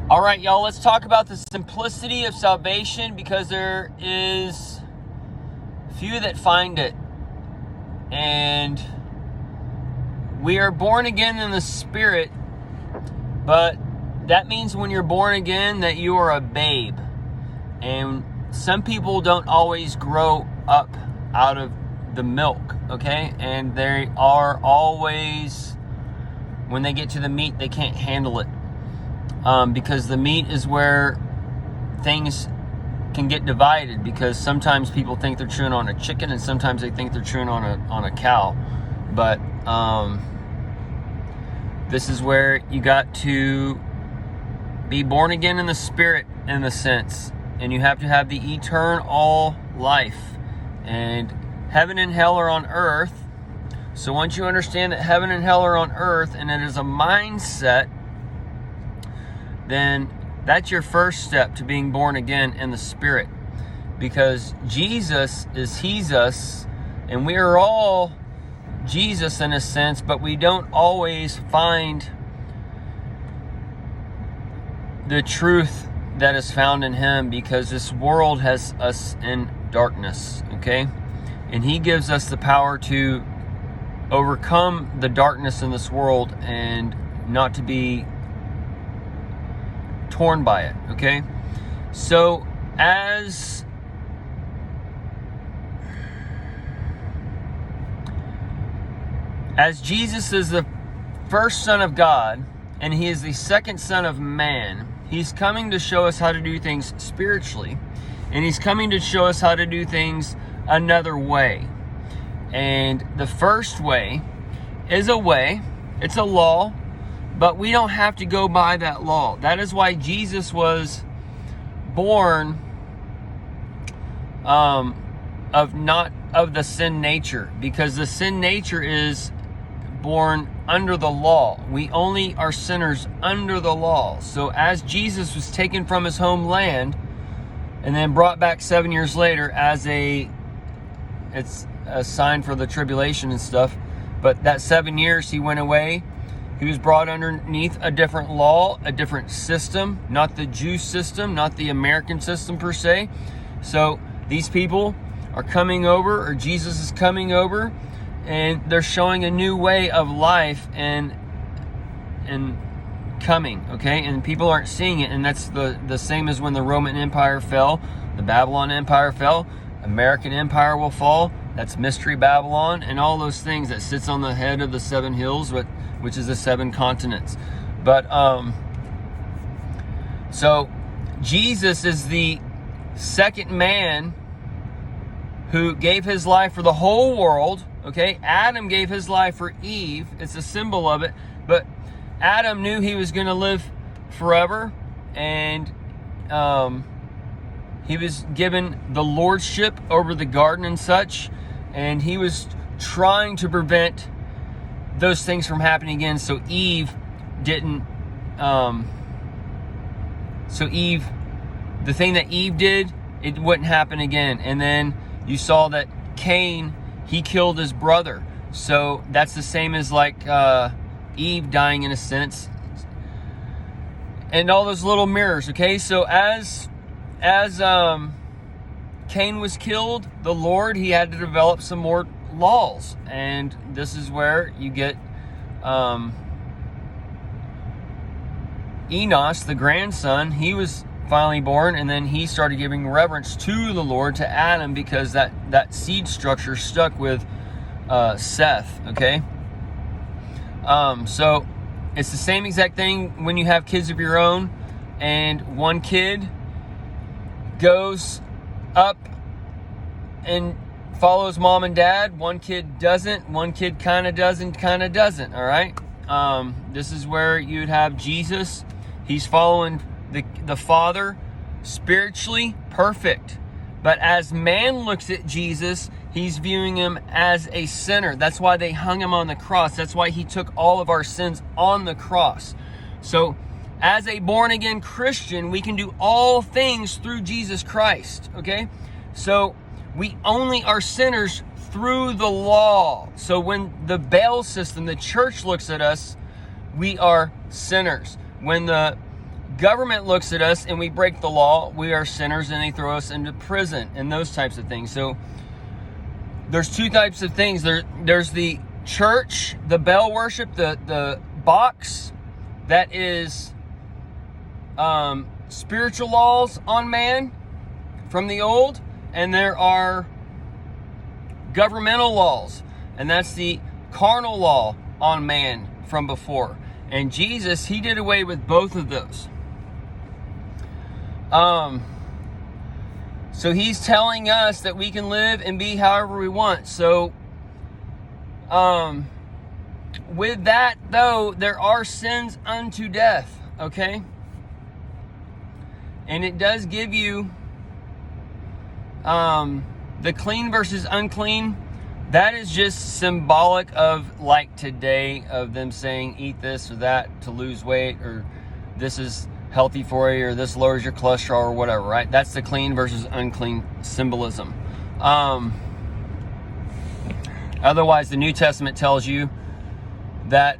All right, y'all, let's talk about the simplicity of salvation, because there is few that find it. And we are born again in the Spirit, but that means when you're born again that you are a babe. And some people don't always grow up out of the milk, okay? And they are always, when they get to the meat, they can't handle it. Because the meat is where things can get divided, because sometimes people think they're chewing on a chicken and sometimes they think they're chewing on a cow. But this is where you got to be born again in the Spirit, in a sense, and you have to have the eternal life. And heaven and hell are on earth. So once you understand that heaven and hell are on earth, and it is a mindset, then that's your first step to being born again in the Spirit. Because Jesus is He's-us, and we are all Jesus in a sense, but we don't always find the truth that is found in Him, because this world has us in darkness, okay? And He gives us the power to overcome the darkness in this world and not to be torn by it, okay? So as Jesus is the first Son of God and He is the second Son of Man, He's coming to show us how to do things spiritually, and He's coming to show us how to do things another way. And the first way is a way, it's a law, but we don't have to go by that law. That is why Jesus was born not of the sin nature, because the sin nature is born under the law. We only are sinners under the law. So as Jesus was taken from His homeland and then brought back 7 years later it's a sign for the tribulation and stuff, but that 7 years He went away. He was brought underneath a different law, a different system, not the Jew system, not the American system per se. So these people are coming over, or Jesus is coming over, and they're showing a new way of life and coming, okay? And people aren't seeing it, and that's the same as when the Roman Empire fell, the Babylon Empire fell, American Empire will fall. That's Mystery Babylon and all those things that sits on the head of the 7 hills, which is the 7 continents. But so Jesus is the second man who gave his life for the whole world, okay? Adam gave his life for Eve. It's a symbol of it. But Adam knew he was going to live forever, and he was given the lordship over the garden and such, and he was trying to prevent those things from happening again, so Eve didn't, the thing that Eve did, it wouldn't happen again. And then you saw that Cain, he killed his brother. So that's the same as like Eve dying in a sense. And all those little mirrors, okay? So as Cain was killed, the Lord, He had to develop some more laws. And this is where you get Enos, the grandson. He was finally born, and then he started giving reverence to the Lord, to Adam, because that seed structure stuck with Seth, okay? So it's the same exact thing when you have kids of your own, and one kid goes up and follows mom and dad, one kid doesn't, one kid kind of does and kind of doesn't, all right? This is where you'd have Jesus. He's following the Father, spiritually perfect. But as man looks at Jesus, he's viewing Him as a sinner. That's why they hung Him on the cross. That's why He took all of our sins on the cross. So as a born-again Christian, we can do all things through Jesus Christ, okay? So we only are sinners through the law. So when the Baal system, the church looks at us, we are sinners. When the government looks at us and we break the law, we are sinners, and they throw us into prison and those types of things. So there's two types of things. There's the church, the bell worship, the box that is spiritual laws on man from the old, and there are governmental laws, and that's the carnal law on man from before. And Jesus, he did away with both of those. So he's telling us that we can live and be however we want. So with that though, there are sins unto death, okay? And it does give you the clean versus unclean. That is just symbolic of like today, of them saying eat this or that to lose weight, or this is healthy for you, or this lowers your cholesterol, or whatever, right? That's the clean versus unclean symbolism. Otherwise, the New Testament tells you that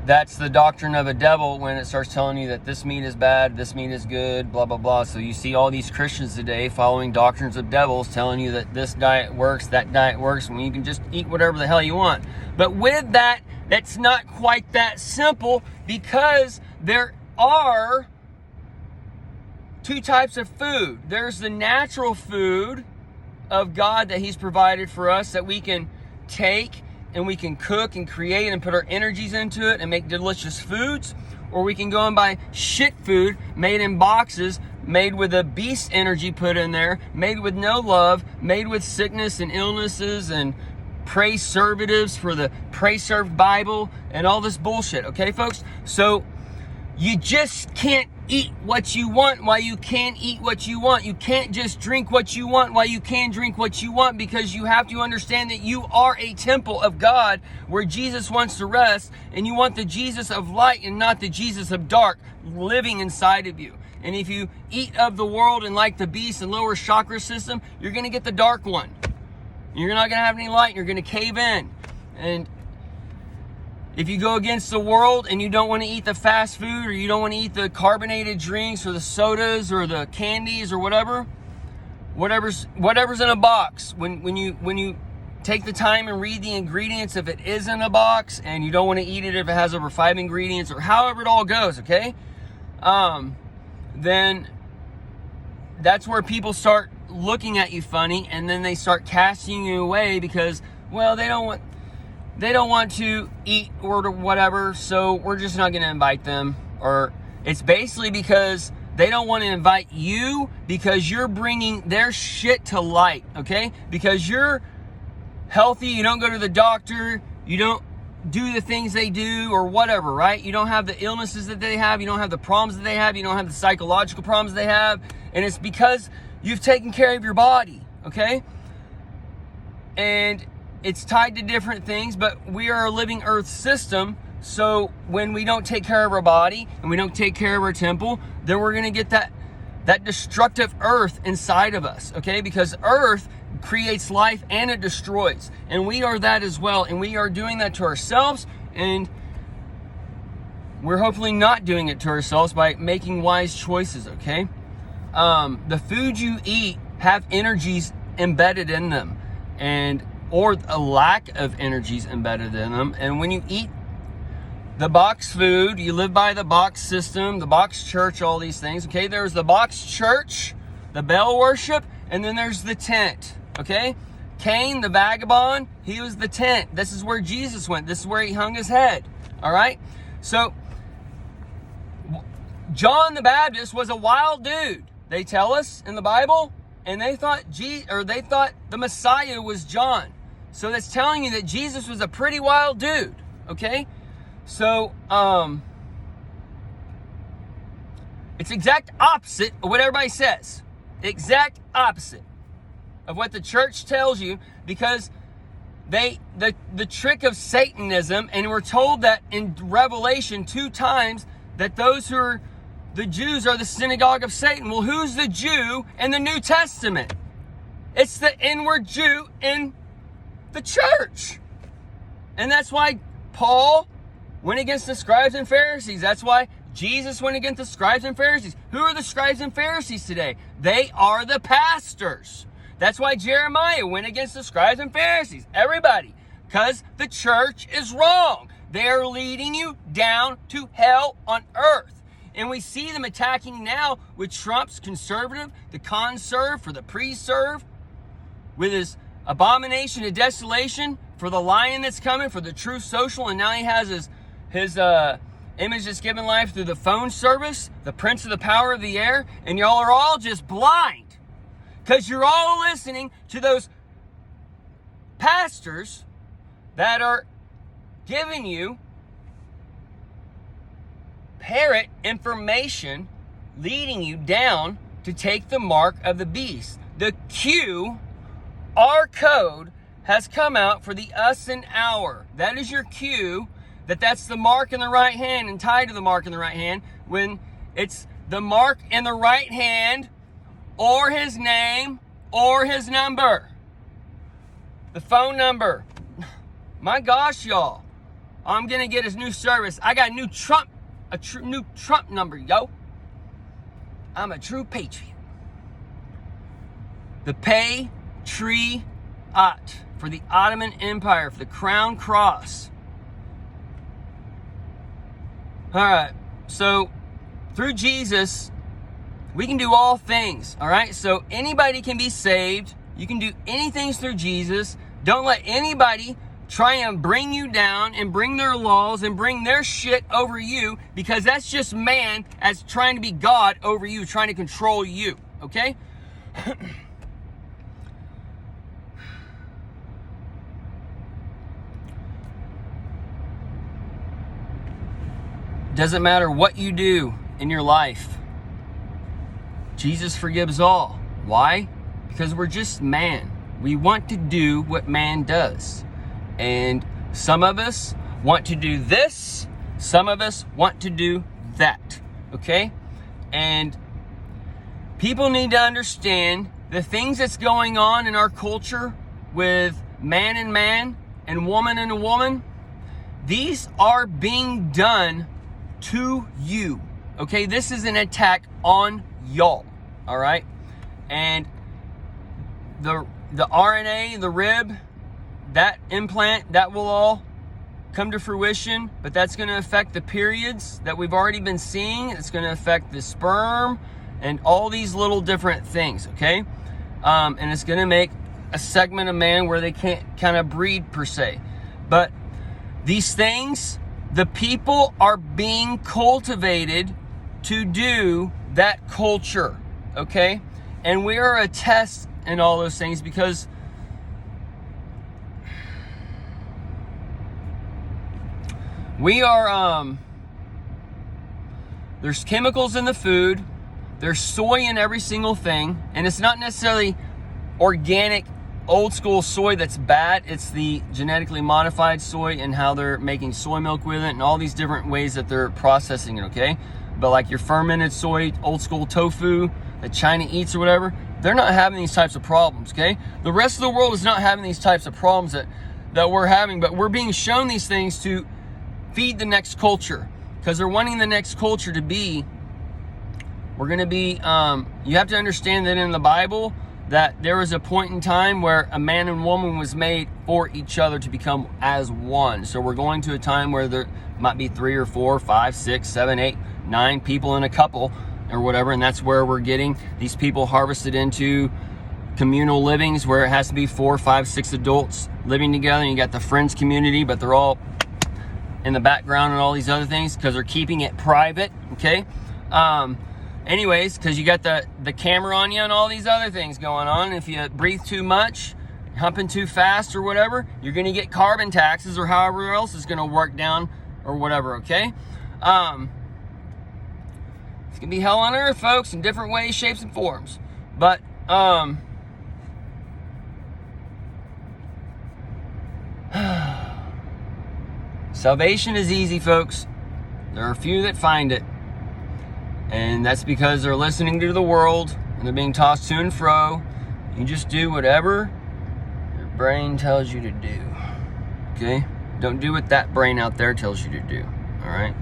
that's the doctrine of a devil when it starts telling you that this meat is bad, this meat is good, blah, blah, blah. So you see all these Christians today following doctrines of devils telling you that this diet works, that diet works, when you can just eat whatever the hell you want. But with that, that's not quite that simple, because there are two types of food. There's the natural food of God that he's provided for us that we can take and we can cook and create and put our energies into it and make delicious foods. Or we can go and buy shit food made in boxes, made with a beast energy put in there, made with no love, made with sickness and illnesses and preservatives for the preserved Bible and all this bullshit. Okay, folks? So you just can't eat what you want while you can eat what you want. You can't just drink what you want while you can drink what you want, because you have to understand that you are a temple of God where Jesus wants to rest, and you want the Jesus of light and not the Jesus of dark living inside of you. And if you eat of the world and like the beast and lower chakra system, you're going to get the dark one. You're not going to have any light. You're going to cave in. And if you go against the world and you don't want to eat the fast food, or you don't want to eat the carbonated drinks or the sodas or the candies or whatever's in a box, when you take the time and read the ingredients, if it is in a box, and you don't want to eat it if it has over 5 ingredients, or however it all goes, okay? Then that's where people start looking at you funny, and then they start casting you away because, well, they don't want to eat or whatever, so we're just not going to invite them. Or it's basically because they don't want to invite you because you're bringing their shit to light, okay? Because you're healthy, you don't go to the doctor, you don't do the things they do or whatever, right? You don't have the illnesses that they have, you don't have the problems that they have, you don't have the psychological problems they have, and it's because you've taken care of your body, okay? And it's tied to different things, but we are a living earth system. So when we don't take care of our body and we don't take care of our temple, then we're going to get that destructive earth inside of us, okay? Because earth creates life and it destroys. And we are that as well. And we are doing that to ourselves. And we're hopefully not doing it to ourselves by making wise choices, okay? The food you eat have energies embedded in them, or a lack of energies embedded in them. And when you eat the box food, you live by the box system, the box church, all these things, okay? There's the box church, the bell worship, and then there's the tent, okay? Cain, the vagabond, he was the tent. This is where Jesus went. This is where he hung his head, all right? So John the Baptist was a wild dude, they tell us in the Bible, and they thought the Messiah was John. So that's telling you that Jesus was a pretty wild dude, okay? So, it's exact opposite of what everybody says. Exact opposite of what the church tells you, because the trick of Satanism, and we're told that in Revelation 2 times that those who are the Jews are the synagogue of Satan. Well, who's the Jew in the New Testament? It's the inward Jew in the church. And that's why Paul went against the scribes and Pharisees. That's why Jesus went against the scribes and Pharisees. Who are the scribes and Pharisees today? They are the pastors. That's why Jeremiah went against the scribes and Pharisees. Everybody. Because the church is wrong. They're leading you down to hell on earth. And we see them attacking now with Trump's conservative, the conserve for the preserve, with his abomination of desolation for the lion that's coming, for the true social, and now he has his image that's given life through the phone service, the prince of the power of the air, and y'all are all just blind because you're all listening to those pastors that are giving you parrot information, leading you down to take the mark of the beast. The QR code has come out for the us and our. That is your cue that's the mark in the right hand and tied to the mark in the right hand. When it's the mark in the right hand or his name or his number. The phone number. My gosh, y'all. I'm going to get his new service. I got a new Trump number, yo. I'm a true patriot. The Patriot for the Ottoman Empire, for the Crown Cross. All right, so through Jesus, we can do all things, all right? So anybody can be saved. You can do anything through Jesus. Don't let anybody try and bring you down and bring their laws and bring their shit over you, because that's just man as trying to be God over you, trying to control you, okay? Doesn't matter what you do in your life. Jesus forgives all. Why? Because we're just man. We want to do what man does. And some of us want to do this. Some of us want to do that. Okay? And people need to understand the things that's going on in our culture with man and woman. These are being done to you. Okay? This is an attack on y'all. All right? And the RNA, the rib, that implant, that will all come to fruition, but that's going to affect the periods that we've already been seeing. It's going to affect the sperm and all these little different things, okay? And it's going to make a segment of man where they can't kind of breed per se. But these things, the people are being cultivated to do that culture, okay? And we are a test in all those things because we are, there's chemicals in the food, there's soy in every single thing, and it's not necessarily organic, old school soy that's bad. It's the genetically modified soy and how they're making soy milk with it and all these different ways that they're processing it, okay? But like your fermented soy, old school tofu that China eats or whatever, they're not having these types of problems, okay? The rest of the world is not having these types of problems that we're having, but we're being shown these things to feed the next culture, because they're wanting the next culture to be, we're going to be, you have to understand that in the Bible, that there was a point in time where a man and woman was made for each other to become as one. So we're going to a time where there might be 3 or 4, 5, 6, 7, 8, 9 people in a couple or whatever, and that's where we're getting these people harvested into communal livings where it has to be 4, 5, 6 adults living together, and you got the friends community, but they're all in the background and all these other things because they're keeping it private, okay? Anyways, because you got the camera on you and all these other things going on. If you breathe too much, humping too fast or whatever, you're going to get carbon taxes or however else is going to work down or whatever, okay? It's going to be hell on earth, folks, in different ways, shapes, and forms. But, salvation is easy, folks. There are a few that find it. And that's because they're listening to the world and they're being tossed to and fro. You just do whatever your brain tells you to do. Okay? Don't do what that brain out there tells you to do. All right?